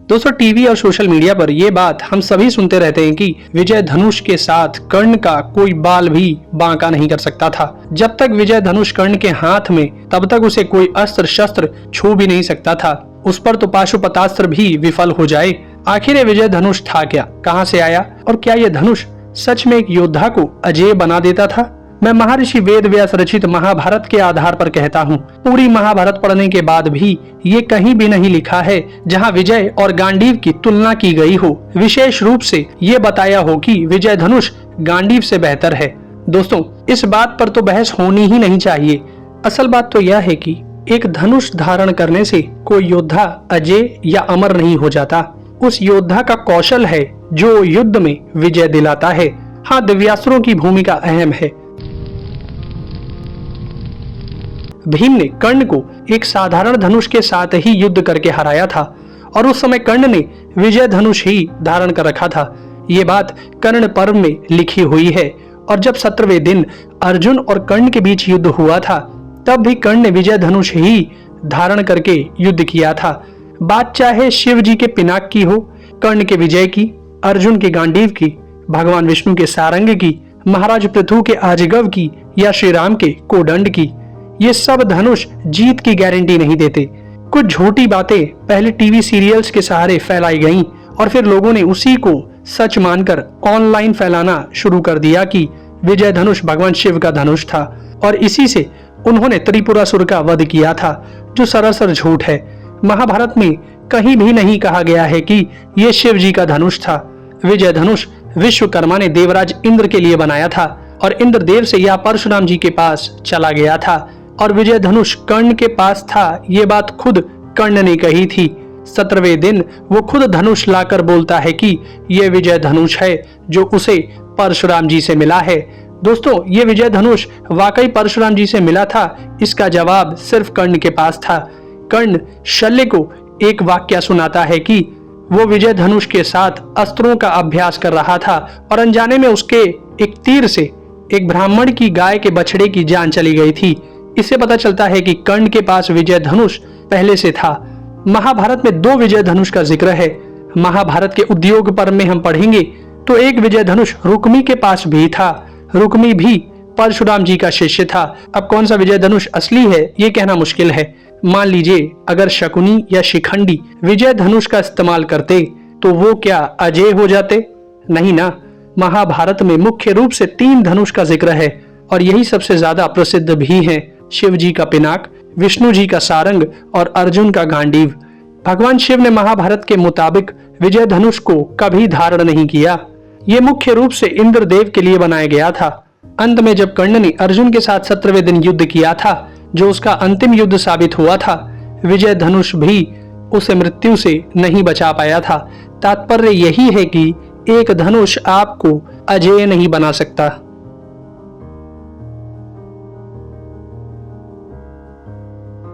दोस्तों टीवी और social media पर यह बात हम सभी सुनते रहते हैं कि विजय धनुष के साथ कर्ण का कोई बाल भी बांका नहीं कर सकता था। जब तक विजय धनुष कर्ण के हाथ में तब तक उसे कोई अस्त्र शस्त्र छू भी नहीं सकता था। उस पर तो पाशुपतास्त्र भी विफल हो जाए। आखिर ये विजय धनुष था क्या, कहां से आया और क्या यह धनुष सच में एक योद्धा को अजेय बना देता था? मैं महर्षि वेद व्यास रचित महाभारत के आधार पर कहता हूँ, पूरी महाभारत पढ़ने के बाद भी ये कहीं भी नहीं लिखा है जहाँ विजय और गांडीव की तुलना की गई हो। विशेष रूप से ये बताया हो कि विजय धनुष गांडीव से बेहतर है। दोस्तों इस बात पर तो बहस होनी ही नहीं चाहिए। असल बात तो यह है कि एक धनुष धारण करने से कोई योद्धा अजय या अमर नहीं हो जाता। उस योद्धा का कौशल है जो युद्ध में विजय दिलाता है। हाँ, दिव्यास्त्रों की भूमिका अहम है। भीम ने कर्ण को एक साधारण धनुष के साथ ही युद्ध करके हराया था और उस समय कर्ण ने विजय धनुष ही धारण कर रखा था। ये बात कर्ण पर्व में लिखी हुई है। और जब 17वें दिन अर्जुन और कर्ण के बीच युद्ध हुआ था तब भी कर्ण ने विजय धनुष ही धारण करके युद्ध किया था। बात चाहे शिव जी के पिनाक की हो, कर्ण के विजय की, अर्जुन के गांडीव की, भगवान विष्णु के सारंग की, महाराज पृथु के आजगव की या श्री राम के कोदंड की, ये सब धनुष जीत की गारंटी नहीं देते। कुछ झूठी बातें पहले टीवी सीरियल्स के सहारे फैलाई गईं और फिर लोगों ने उसी को सच मानकर ऑनलाइन फैलाना शुरू कर दिया कि विजय धनुष भगवान शिव का धनुष था और इसी से उन्होंने त्रिपुरासुर का वध किया था, जो सरासर झूठ है। महाभारत में कहीं भी नहीं कहा गया है कि यह शिव जी का धनुष था। विजय धनुष विश्वकर्मा ने देवराज इंद्र के लिए बनाया था और इंद्रदेव से यह परशुराम जी के पास चला गया था और विजय धनुष कर्ण के पास था। ये बात खुद कर्ण ने कही थी। 17वें दिन वो खुद धनुष लाकर बोलता है कि ये विजय धनुष है जो उसे परशुराम जी से मिला है। दोस्तों ये विजय धनुष वाकई परशुराम जी से मिला था, इसका जवाब सिर्फ कर्ण के पास था। कर्ण शल्य को एक वाक्य सुनाता है कि वो विजय धनुष के साथ अस्त्रों का अभ्यास कर रहा था और अनजाने में उसके एक तीर से एक ब्राह्मण की गाय के बछड़े की जान चली गई थी। इससे पता चलता है कि कर्ण के पास विजय धनुष पहले से था। महाभारत में 2 विजय धनुष का जिक्र है। महाभारत के उद्योग पर्व में हम पढ़ेंगे तो एक विजय धनुष रुक्मी के पास भी था। रुक्मी भी परशुराम जी का शिष्य था। अब कौन सा विजय धनुष असली है ये कहना मुश्किल है। मान लीजिए अगर शकुनी या शिखंडी विजय धनुष का इस्तेमाल करते तो वो क्या अजय हो जाते? नहीं ना। महाभारत में मुख्य रूप से 3 धनुष का जिक्र है और यही सबसे ज्यादा प्रसिद्ध भी है। शिव जी का पिनाक, विष्णु जी का सारंग और अर्जुन का गांडीव। भगवान शिव ने महाभारत के मुताबिक विजय धनुष को कभी धारण नहीं किया। ये मुख्य रूप से इंद्रदेव के लिए बनाया गया था। अंत में जब कर्ण ने अर्जुन के साथ 17वें दिन युद्ध किया था, जो उसका अंतिम युद्ध साबित हुआ था, विजय धनुष भी उसे मृत्यु से नहीं बचा पाया था। तात्पर्य यही है कि एक धनुष आपको अजेय नहीं बना सकता।